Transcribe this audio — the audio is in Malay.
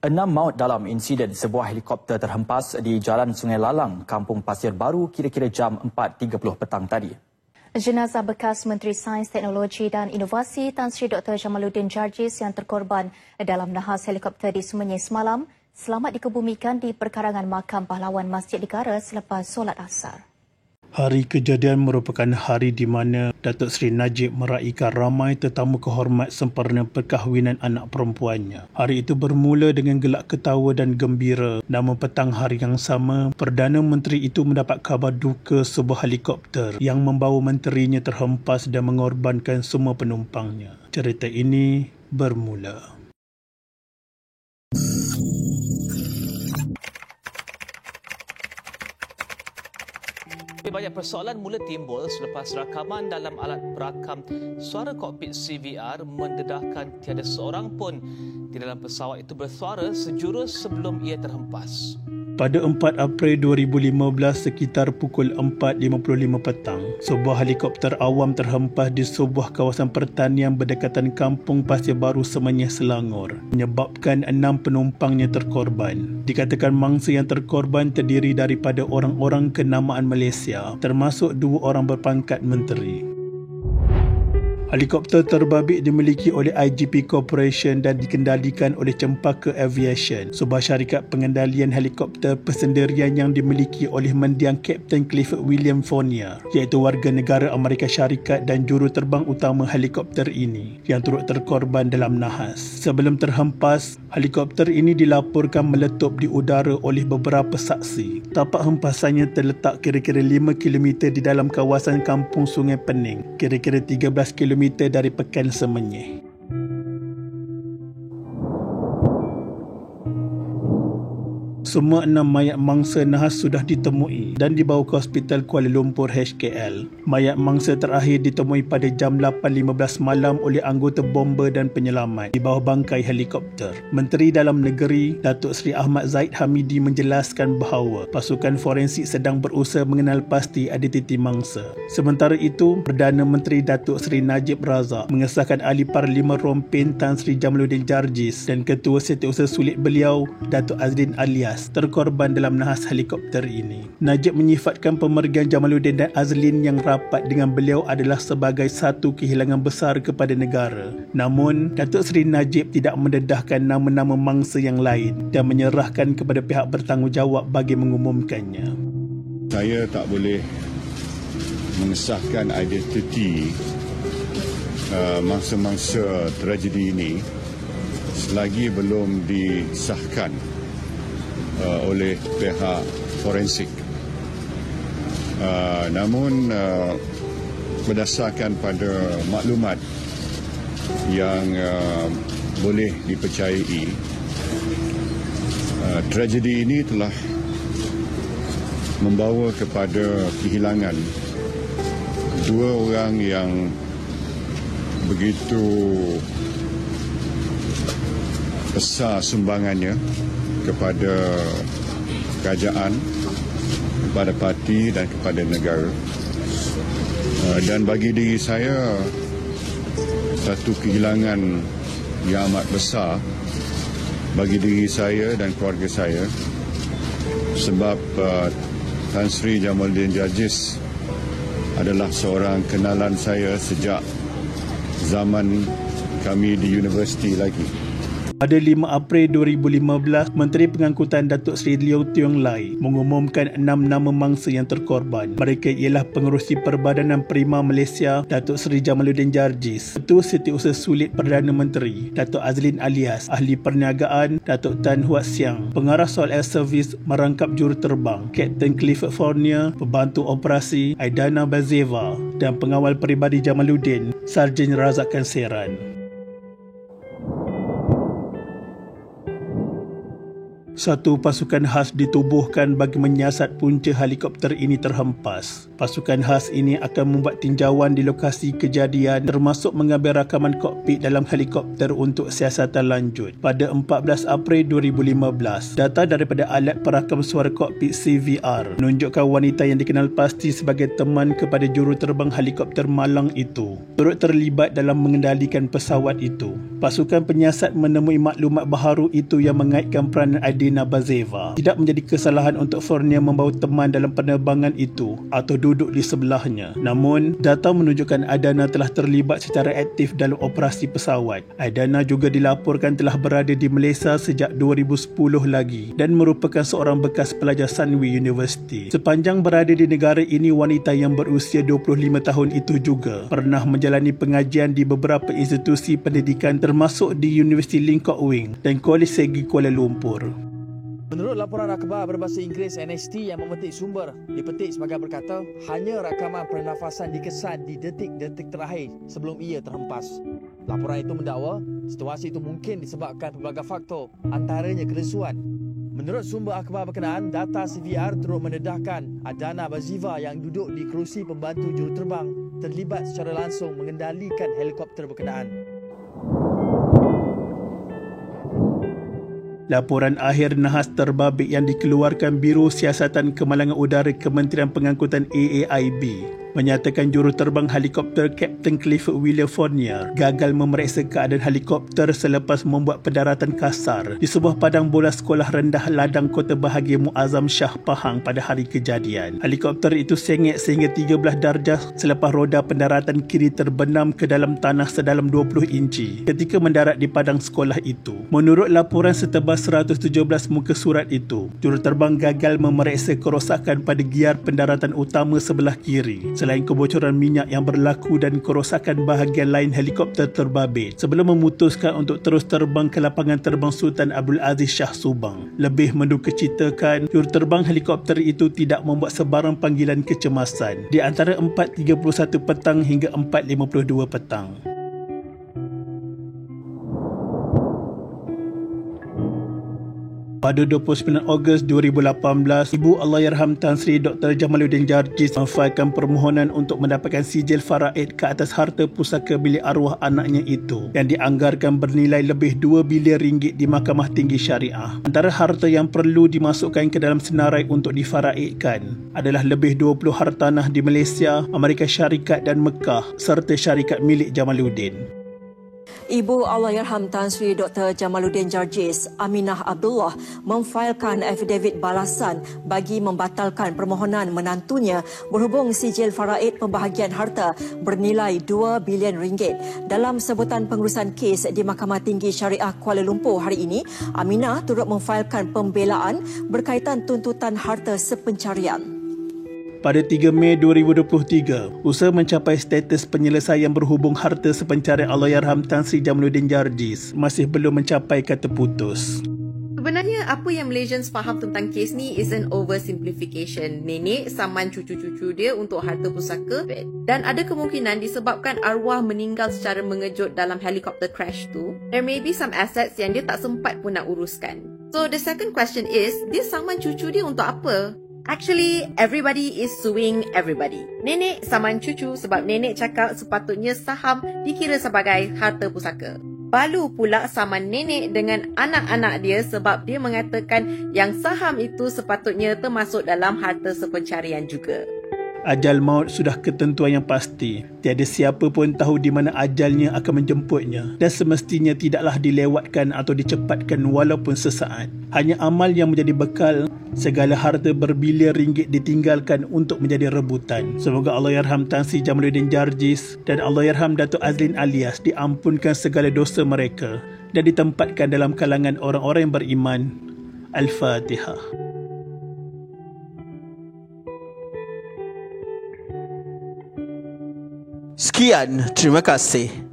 6 maut dalam insiden sebuah helikopter terhempas di Jalan Sungai Lalang, Kampung Pasir Baru kira-kira jam 4.30 petang tadi. Jenazah bekas Menteri Sains, Teknologi dan Inovasi Tan Sri Dr. Jamaluddin Jarjis yang terkorban dalam nahas helikopter di Semenyih semalam selamat dikebumikan di perkarangan makam pahlawan Masjid Negara selepas solat asar. Hari kejadian merupakan hari di mana Datuk Seri Najib meraihkan ramai tetamu kehormat sempurna perkahwinan anak perempuannya. Hari itu bermula dengan gelak ketawa dan gembira. Namun petang hari yang sama, Perdana Menteri itu mendapat khabar duka sebuah helikopter yang membawa menterinya terhempas dan mengorbankan semua penumpangnya. Cerita ini bermula. Banyak persoalan mula timbul selepas rakaman dalam alat perakam suara kokpit CVR mendedahkan tiada seorang pun di dalam pesawat itu bersuara sejurus sebelum ia terhempas. Pada 4 April 2015 sekitar pukul 4.55 petang, sebuah helikopter awam terhempas di sebuah kawasan pertanian berdekatan Kampung Pasir Baru, Semenyih, Selangor, menyebabkan 6 penumpangnya terkorban. Dikatakan mangsa yang terkorban terdiri daripada orang-orang kenamaan Malaysia, termasuk 2 orang berpangkat menteri. Helikopter terbabit dimiliki oleh IGP Corporation dan dikendalikan oleh Cempaka Aviation, sebuah syarikat pengendalian helikopter persendirian yang dimiliki oleh mendiang Kapten Clifford William Fournier, iaitu warga negara Amerika Syarikat dan juruterbang utama helikopter ini yang turut terkorban dalam nahas. Sebelum terhempas, helikopter ini dilaporkan meletup di udara oleh beberapa saksi. Tapak hempasannya terletak kira-kira 5 km di dalam kawasan Kampung Sungai Pening, kira-kira 13 km dari Pekan Semenyih. Semua 6 mayat mangsa nahas sudah ditemui dan dibawa ke Hospital Kuala Lumpur HKL. Mayat mangsa terakhir ditemui pada jam 8.15 malam oleh anggota bomber dan penyelamat di bawah bangkai helikopter. Menteri Dalam Negeri Datuk Seri Ahmad Zahid Hamidi menjelaskan bahawa pasukan forensik sedang berusaha mengenal pasti identiti mangsa. Sementara itu, Perdana Menteri Datuk Seri Najib Razak mengesahkan Ahli Parlimen Rompin Tan Sri Jamaluddin Jarjis dan Ketua Setiausaha Sulit beliau Datuk Azlin Alias terkorban dalam nahas helikopter ini. Najib menyifatkan pemergian Jamaluddin dan Azlin yang rapat dengan beliau adalah sebagai satu kehilangan besar kepada negara. Namun, Datuk Seri Najib tidak mendedahkan nama-nama mangsa yang lain dan menyerahkan kepada pihak bertanggungjawab bagi mengumumkannya. Saya tak boleh mengesahkan identiti mangsa-mangsa tragedi ini selagi belum disahkan oleh pihak forensik. Namun berdasarkan pada maklumat yang boleh dipercayai, tragedi ini telah membawa kepada kehilangan 2 orang yang begitu besar sumbangannya kepada kerajaan, kepada parti dan kepada negara. Dan bagi diri saya, satu kehilangan yang amat besar bagi diri saya dan keluarga saya, sebab Tan Sri Jamaluddin Jarjis adalah seorang kenalan saya sejak zaman kami di universiti lagi. Pada 5 April 2015, Menteri Pengangkutan Datuk Seri Leong Tiong Lai mengumumkan 6 nama mangsa yang terkorban. Mereka ialah Pengerusi Perbadanan Prima Malaysia Datuk Seri Jamaluddin Jarjis, Ketua Setiausaha Sulit Perdana Menteri Datuk Azlin Alias, Ahli Perniagaan Datuk Tan Huat Siang, Pengarah Soal Air Service Merangkap Juruterbang Kapten Clifford Fournier, Pembantu Operasi Aidana Bazeva dan Pengawal Peribadi Jamaluddin Sarjan Razak Kanseran. Satu pasukan khas ditubuhkan bagi menyiasat punca helikopter ini terhempas. Pasukan khas ini akan membuat tinjauan di lokasi kejadian termasuk mengambil rakaman kokpit dalam helikopter untuk siasatan lanjut. Pada 14 April 2015, data daripada alat perakam suara kokpit CVR menunjukkan wanita yang dikenal pasti sebagai teman kepada juruterbang helikopter malang itu turut terlibat dalam mengendalikan pesawat itu. Pasukan penyiasat menemui maklumat baharu itu yang mengaitkan peranan Adina Bazeva. Tidak menjadi kesalahan untuk Fornia membawa teman dalam penerbangan itu atau duduk di sebelahnya. Namun, data menunjukkan Adana telah terlibat secara aktif dalam operasi pesawat. Adana juga dilaporkan telah berada di Malaysia sejak 2010 lagi dan merupakan seorang bekas pelajar Sunway University. Sepanjang berada di negara ini, wanita yang berusia 25 tahun itu juga pernah menjalani pengajian di beberapa institusi pendidikan termasuk di Universiti Ling Kok Wing dan Kolej Segi Kuala Lumpur. Menurut laporan akhbar berbahasa Inggeris NHT yang memetik sumber, dipetik sebagai berkata, hanya rakaman pernafasan dikesan di detik-detik terakhir sebelum ia terhempas. Laporan itu mendakwa, situasi itu mungkin disebabkan pelbagai faktor, antaranya keresuan. Menurut sumber akhbar berkenaan, data CVR turut mendedahkan Adana Bazeva yang duduk di kerusi pembantu juruterbang terlibat secara langsung mengendalikan helikopter berkenaan. Laporan akhir nahas terbabit yang dikeluarkan Biro Siasatan Kemalangan Udara Kementerian Pengangkutan AAIB menyatakan juruterbang helikopter Kapten Clifford William Fournier gagal memeriksa keadaan helikopter selepas membuat pendaratan kasar di sebuah padang bola sekolah rendah ladang Kota Bahagia Muazzam Shah Pahang pada hari kejadian. Helikopter itu sengit sehingga 13 darjah selepas roda pendaratan kiri terbenam ke dalam tanah sedalam 20 inci ketika mendarat di padang sekolah itu. Menurut laporan setebal 117 muka surat itu, juruterbang gagal memeriksa kerosakan pada giar pendaratan utama sebelah kiri selain kebocoran minyak yang berlaku dan kerosakan bahagian lain helikopter terbabit sebelum memutuskan untuk terus terbang ke lapangan terbang Sultan Abdul Aziz Shah Subang. Lebih mendukacitakan, juruterbang helikopter itu tidak membuat sebarang panggilan kecemasan di antara 4.31 petang hingga 4.52 petang. Pada 29 Ogos 2018, Ibu Allahyarham Tan Sri Dr. Jamaluddin Jarjis memfailkan permohonan untuk mendapatkan sijil faraid ke atas harta pusaka bilik arwah anaknya itu yang dianggarkan bernilai lebih 2 bilion ringgit di Mahkamah Tinggi Syariah. Antara harta yang perlu dimasukkan ke dalam senarai untuk difaraidkan adalah lebih 20 hartanah di Malaysia, Amerika Syarikat dan Mekah serta syarikat milik Jamaluddin. Ibu Allahyarham Tan Sri Dr. Jamaluddin Jarjis, Aminah Abdullah, memfailkan affidavit balasan bagi membatalkan permohonan menantunya berhubung sijil faraid pembahagian harta bernilai 2 bilion ringgit. Dalam sebutan pengurusan kes di Mahkamah Tinggi Syariah Kuala Lumpur hari ini, Aminah turut memfailkan pembelaan berkaitan tuntutan harta sepencarian. Pada 3 Mei 2023, usaha mencapai status penyelesaian berhubung harta sepencarian Allahyarham Tan Sri Jamaluddin Jarjis masih belum mencapai kata putus. Sebenarnya apa yang Malaysians faham tentang kes ni is an oversimplification. Nenek saman cucu-cucu dia untuk harta pusaka dan ada kemungkinan disebabkan arwah meninggal secara mengejut dalam helikopter crash tu. There may be some assets yang dia tak sempat pun nak uruskan. So the second question is, dia saman cucu dia untuk apa? Actually, everybody is suing everybody. Nenek saman cucu sebab nenek cakap sepatutnya saham dikira sebagai harta pusaka. Balu pula saman nenek dengan anak-anak dia sebab dia mengatakan yang saham itu sepatutnya termasuk dalam harta sepencarian juga. Ajal maut sudah ketentuan yang pasti. Tiada siapa pun tahu di mana ajalnya akan menjemputnya dan semestinya tidaklah dilewatkan atau dicepatkan walaupun sesaat. Hanya amal yang menjadi bekal, segala harta berbilion ringgit ditinggalkan untuk menjadi rebutan. Semoga Allahyarham Tan Sri Jamaluddin Jarjis dan Allahyarham Datuk Azlin Alias diampunkan segala dosa mereka dan ditempatkan dalam kalangan orang-orang yang beriman. Al-Fatihah. Sekian, terima kasih.